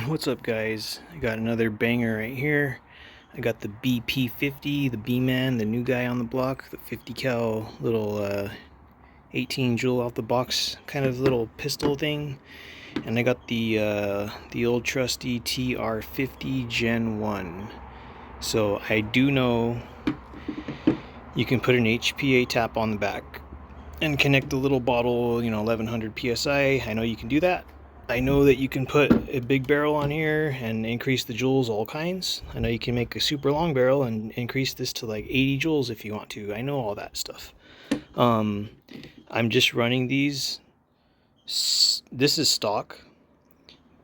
What's up, guys? I got another banger right here. I got the BP50, the Beeman, the new guy on the block, the 50 cal little 18 Joule out the box kind of little pistol thing, and I got the old trusty TR50 Gen 1. So I do know you can put an HPA tap on the back and connect the little bottle, 1100 psi. I know you can do that. I know that you can put a big barrel on here and increase the joules all kinds. I know you can make a super long barrel and increase this to like 80 joules if you want to. I know all that stuff. I'm just running these. This is stock.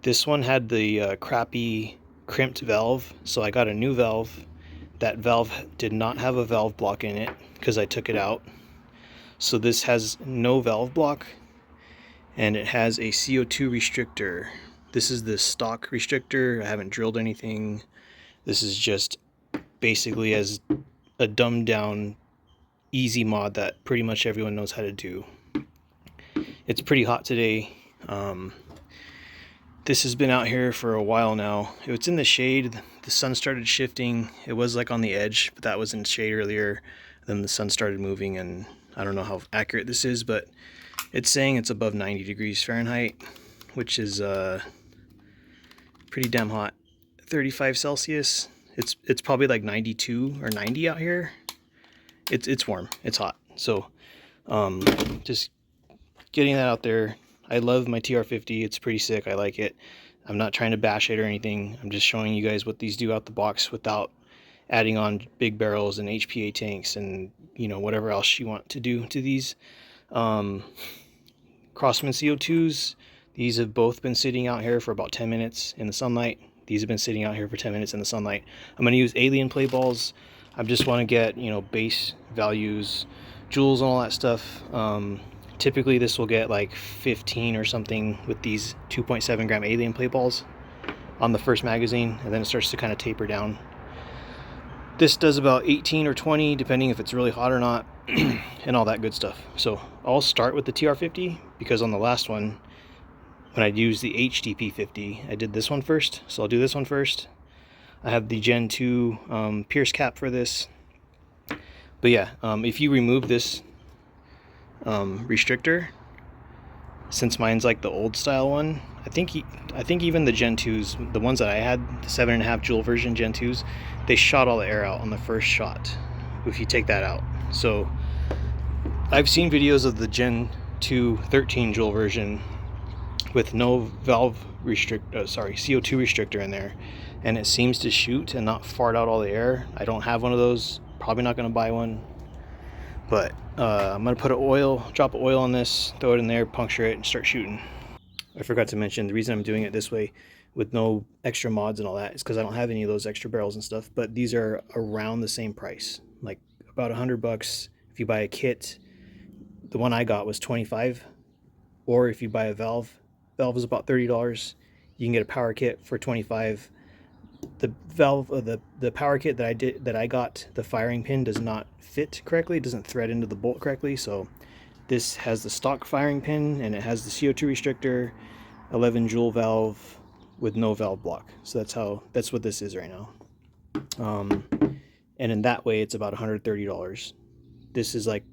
This one had the crappy crimped valve, so I got a new valve. That valve did not have a valve block in it because I took it out. So this has no valve block, and it has a CO2 restrictor. This is the stock restrictor. I haven't drilled anything. This is just basically as a dumbed down easy mod that pretty much everyone knows how to do. It's pretty hot today. This has been out here for a while now. It's in the shade. The sun started shifting. It was like on the edge, but that was in shade earlier. Then the sun started moving, and I don't know how accurate this is, but it's saying it's above 90 degrees Fahrenheit, which is pretty damn hot. 35 Celsius. It's probably like 92 or 90 out here. It's warm. It's hot. So just getting that out there. I love my TR50. It's pretty sick. I like it. I'm not trying to bash it or anything. I'm just showing you guys what these do out the box without adding on big barrels and HPA tanks and whatever else you want to do to these. Crossman CO2s, these have both been sitting out here for about 10 minutes in the sunlight. These have been sitting out here for 10 minutes in the sunlight. I'm going to use alien play balls. I just want to get base values, joules and all that stuff. Typically this will get like 15 or something with these 2.7 gram alien play balls on the first magazine, and then it starts to kind of taper down. This does about 18 or 20 depending if it's really hot or not and all that good stuff. So I'll start with the TR50 because on the last one when I used the HDP50 I did this one first, so I'll do this one first. I have the Gen 2 Pierce cap for this, but yeah, if you remove this restrictor, since mine's like the old style one, I think even the Gen 2s, the ones that I had, the 7.5 Joule version Gen 2s, they shot all the air out on the first shot if you take that out. So I've seen videos of the Gen 2 13 Joule version with no valve CO2 restrictor in there, and it seems to shoot and not fart out all the air. I don't have one of those, probably not going to buy one, but I'm going to put a drop of oil on this, throw it in there, puncture it, and start shooting. I forgot to mention the reason I'm doing it this way with no extra mods and all that is because I don't have any of those extra barrels and stuff, but these are around the same price, like about $100 if you buy a kit. The one I got was 25, or if you buy a valve is about $30. You can get a power kit for 25. The valve, the power kit that I got, the firing pin does not fit correctly. It doesn't thread into the bolt correctly. So this has the stock firing pin, and it has the CO2 restrictor, 11 Joule valve with no valve block. So that's what this is right now. And in that way, it's about $130. This is like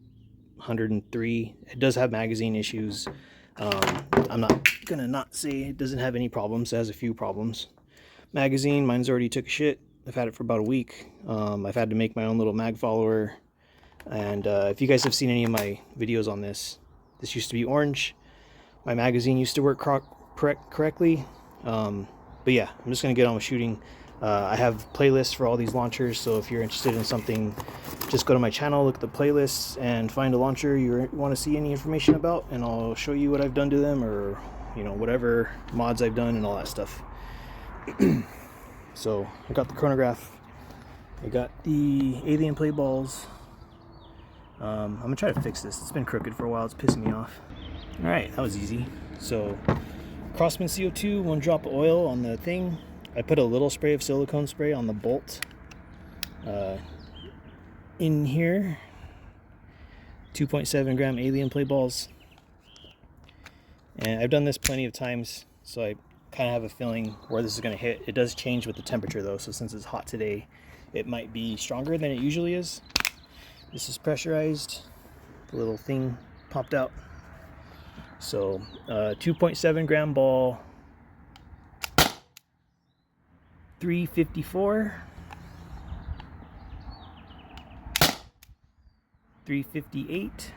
103. It does have magazine issues. I'm not gonna not say it doesn't have any problems. It has a few problems. Magazine, mine's already took a shit. I've had it for about a week. I've had to make my own little mag follower, and if you guys have seen any of my videos on this used to be orange. My magazine used to work correctly, but yeah, I'm just gonna get on with shooting. I have playlists for all these launchers, so if you're interested in something, just go to my channel, look at the playlists, and find a launcher you want to see any information about, and I'll show you what I've done to them, or whatever mods I've done and all that stuff. So I got the chronograph, I got the alien play balls. I'm gonna try to fix this. It's been crooked for a while. It's pissing me off. All right, that was easy. So Crossman CO2, 1 drop of oil on the thing. I put a little spray of silicone spray on the bolt in here. 2.7 gram alien play balls, and I've done this plenty of times, so I kind of have a feeling where this is going to hit. It does change with the temperature though, so since it's hot today, it might be stronger than it usually is. This is pressurized. The little thing popped out. So 2.7 gram ball, 354, 358.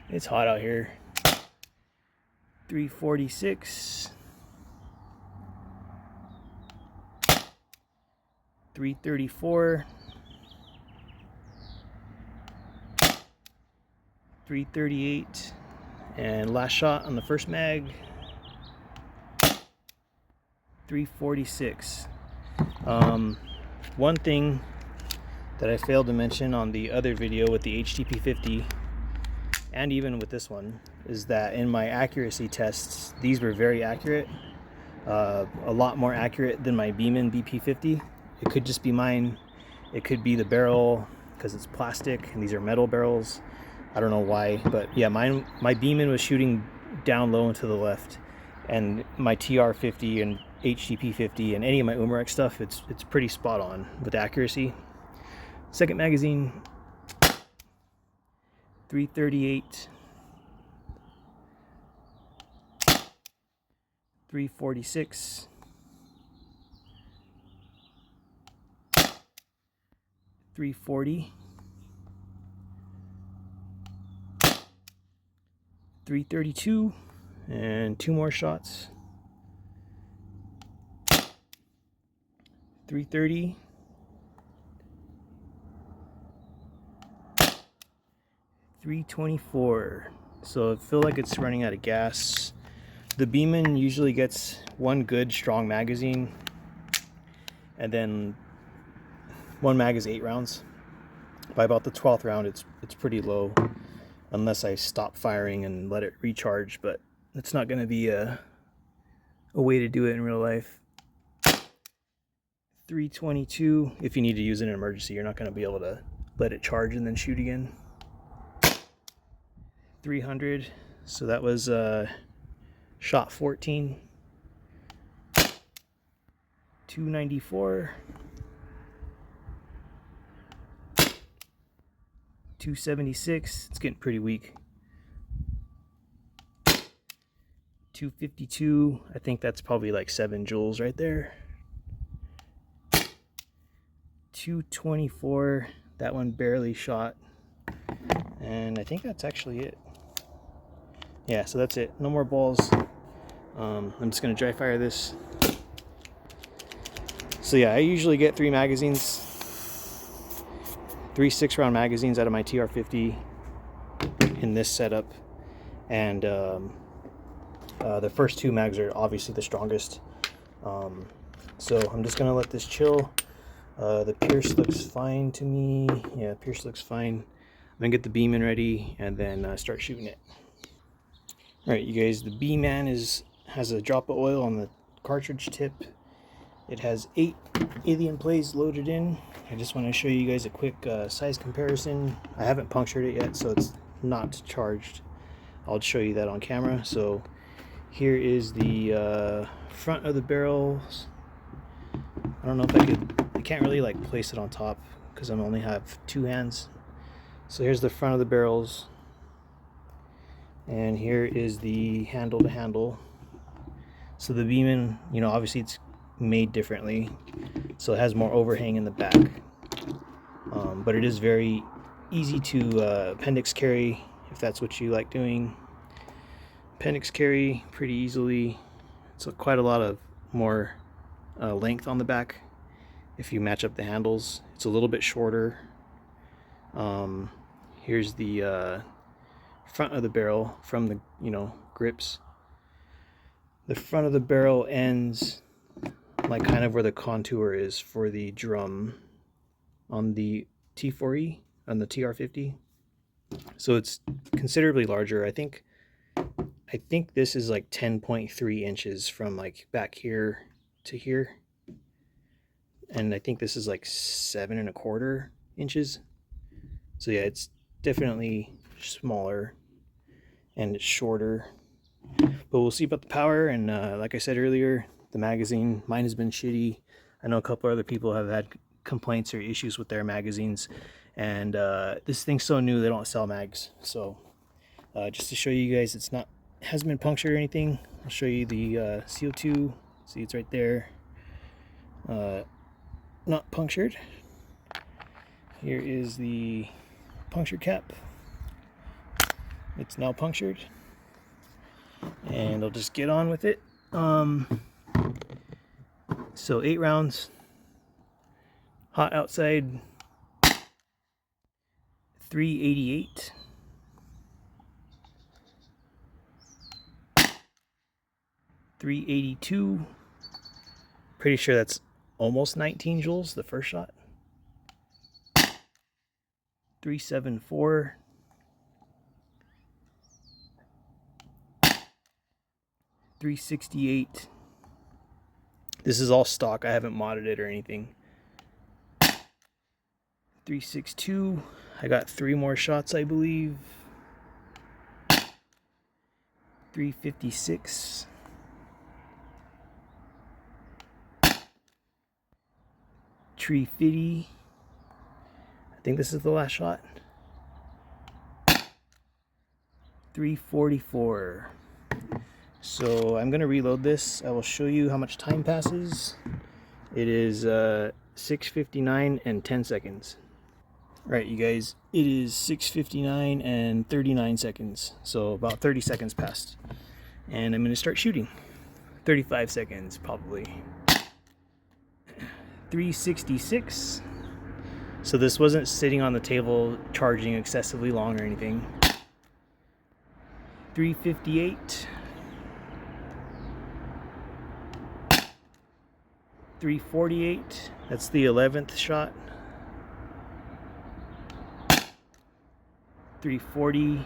It's hot out here. 346, 334, 338, and last shot on the first mag, 346. One thing that I failed to mention on the other video with the TP50 and even with this one is that in my accuracy tests, these were very accurate, a lot more accurate than my Beeman BP50. It could just be mine, it could be the barrel because it's plastic and these are metal barrels. I don't know why, but yeah, my Beeman was shooting down low and to the left, and my TR50 and TP50 and any of my Umarek stuff, it's pretty spot on with accuracy. Second magazine, 338, 346, 340, 332, and two more shots, 330, 324. So I feel like it's running out of gas. The Beeman usually gets one good strong magazine, and then one mag is 8 rounds. By about the 12th round, it's pretty low, unless I stop firing and let it recharge. But it's not going to be a way to do it in real life. 322. If you need to use it in an emergency, you're not going to be able to let it charge and then shoot again. 300. So that was shot 14. 294. 276. It's getting pretty weak. 252. I think that's probably like 7 joules right there. 224. That one barely shot. And I think that's actually it. Yeah, so that's it. No more balls. I'm just going to dry fire this. So yeah, I usually get 3 magazines. 3 6-round magazines out of my TR50 in this setup. And the first 2 mags are obviously the strongest. So I'm just going to let this chill. The Pierce looks fine to me. Yeah, Pierce looks fine. I'm going to get the Beeman ready and then start shooting it. Alright, you guys, the Beeman has a drop of oil on the cartridge tip. It has 8 alien plays loaded in. I just want to show you guys a quick size comparison. I haven't punctured it yet, so it's not charged. I'll show you that on camera. So here is the front of the barrels. I don't know if I can't really like place it on top because I only have 2 hands. So here's the front of the barrels. And here is the handle to handle. So the Beeman, you know, obviously it's made differently, so it has more overhang in the back. But it is very easy to appendix carry if that's what you like doing. Appendix carry pretty easily. It's quite a lot of more length on the back if you match up the handles. It's a little bit shorter. Here's the front of the barrel from the grips. The front of the barrel ends like kind of where the contour is for the drum on the T4E on the TR50. So it's considerably larger. I think this is like 10.3 inches from like back here to here, and I think this is like 7.25 inches. So yeah, it's definitely smaller and it's shorter. But we'll see about the power, and like I said earlier, the magazine, mine has been shitty. I know a couple other people have had complaints or issues with their magazines, and this thing's so new they don't sell mags. So just to show you guys, hasn't been punctured or anything. I'll show you the CO2. See, it's right there. Not punctured. Here is the puncture cap. It's now punctured, and I'll just get on with it. So 8 rounds, hot outside, 388, 382. Pretty sure that's almost 19 joules the first shot. 374. 368. This is all stock. I haven't modded it or anything. 362. I got 3 more shots, I believe. 356. 350. I think this is the last shot. 344. So I'm gonna reload this. I will show you how much time passes. It is 6:59 and 10 seconds. Right, you guys, it is 6:59 and 39 seconds. So about 30 seconds passed. And I'm gonna start shooting. 35 seconds probably. 366. So this wasn't sitting on the table charging excessively long or anything. 358. 348. That's the 11th shot. 340.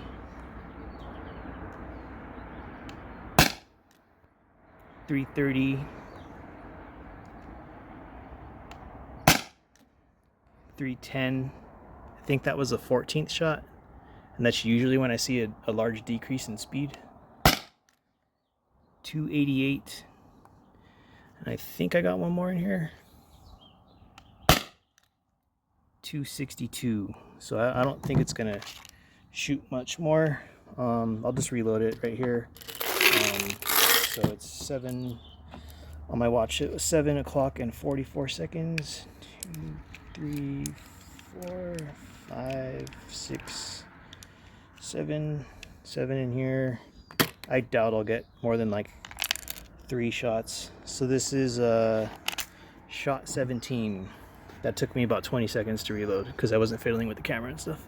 330. 310. I think that was the 14th shot, and that's usually when I see a large decrease in speed. 288. And I think I got one more in here. 262. So I don't think it's gonna shoot much more. I'll just reload it right here. So it's 7 on my watch. It was 7 o'clock and 44 seconds. 2, 3, 4, 5, 6, 7. 7 in here. I doubt I'll get more than like 3 shots. So this is shot 17. That took me about 20 seconds to reload because I wasn't fiddling with the camera and stuff.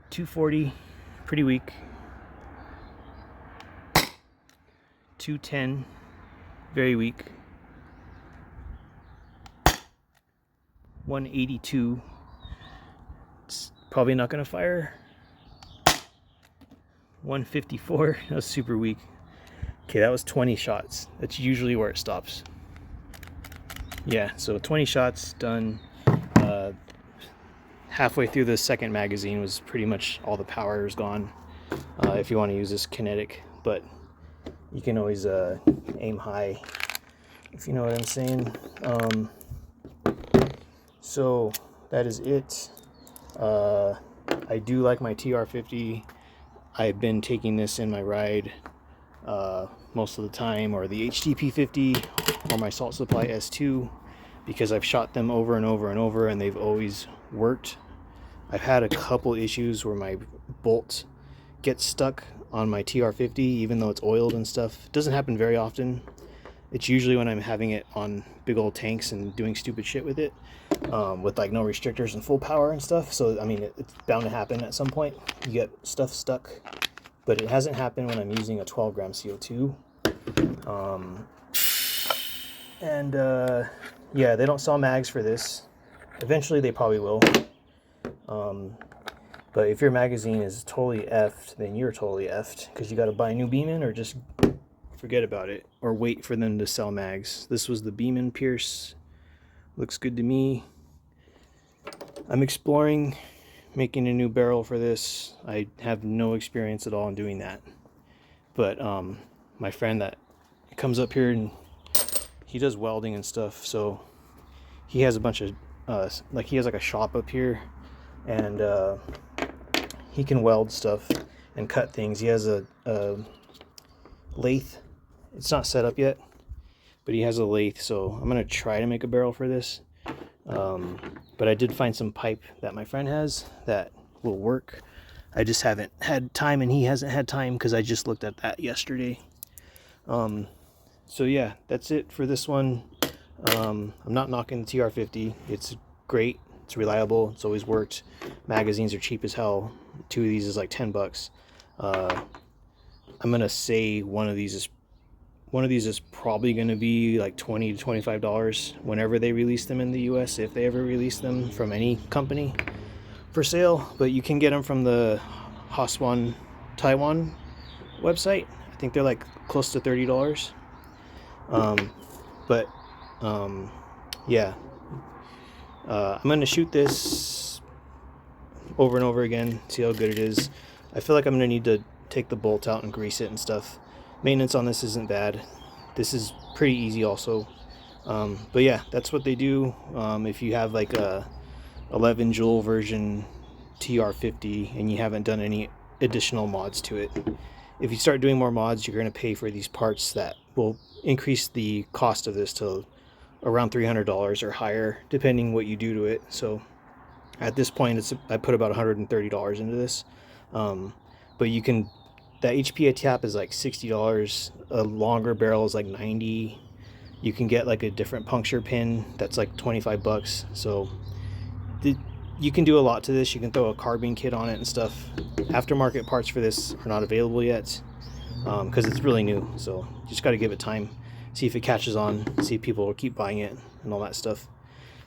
240, pretty weak. 210, very weak. 182, it's probably not gonna fire. 154, that was super weak. Okay, that was 20 shots. That's usually where it stops. Yeah, so 20 shots done. Halfway through the second magazine was pretty much all the power is gone. If you want to use this kinetic, but you can always aim high, if you know what I'm saying. So that is it. I do like my TR50. I've been taking this in my ride most of the time, or the BP50 or my Salt Supply S2, because I've shot them over and over and over and they've always worked. I've had a couple issues where my bolt gets stuck on my TR50 even though it's oiled and stuff. It doesn't happen very often. It's usually when I'm having it on big old tanks and doing stupid shit with it, with like no restrictors and full power and stuff. So I mean, it's bound to happen at some point. You get stuff stuck, but it hasn't happened when I'm using a 12 gram CO2. Yeah, they don't sell mags for this. Eventually they probably will. But if your magazine is totally effed, then you're totally effed, because you got to buy a new Beeman or just forget about it, or wait for them to sell mags. This was the Beeman Pierce. Looks good to me. I'm exploring making a new barrel for this. I have no experience at all in doing that. But my friend that comes up here and he does welding and stuff, so he has a bunch of like he has like a shop up here, and he can weld stuff and cut things. He has a lathe. It's not set up yet, but he has a lathe, so I'm gonna try to make a barrel for this. But I did find some pipe that my friend has that will work. I just haven't had time, and he hasn't had time because I just looked at that yesterday. So yeah, that's it for this one. I'm not knocking the TR50. It's great. It's reliable. It's always worked. Magazines are cheap as hell. 2 of these is like $10. I'm gonna say one of these is probably gonna be like $20 to $25 whenever they release them in the US, if they ever release them from any company for sale. But you can get them from the Haswan Taiwan website. I think they're like close to $30. Yeah, I'm gonna shoot this over and over again, see how good it is. I feel like I'm gonna need to take the bolt out and grease it and stuff. Maintenance on this isn't bad. This is pretty easy also. But yeah, that's what they do. If you have like a 11 Joule version TR50 and you haven't done any additional mods to it, if you start doing more mods, you're going to pay for these parts that will increase the cost of this to around $300 or higher, depending what you do to it. So at this point, I put about $130 into this. But you can, that HPA tap is like $60. A longer barrel is like $90. You can get like a different puncture pin that's like $25. So you can do a lot to this. You can throw a carbine kit on it and stuff. Aftermarket parts for this are not available yet because it's really new. So you just got to give it time, see if it catches on, see if people will keep buying it and all that stuff.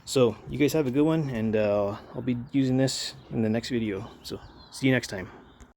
So you guys have a good one, and I'll be using this in the next video. So see you next time.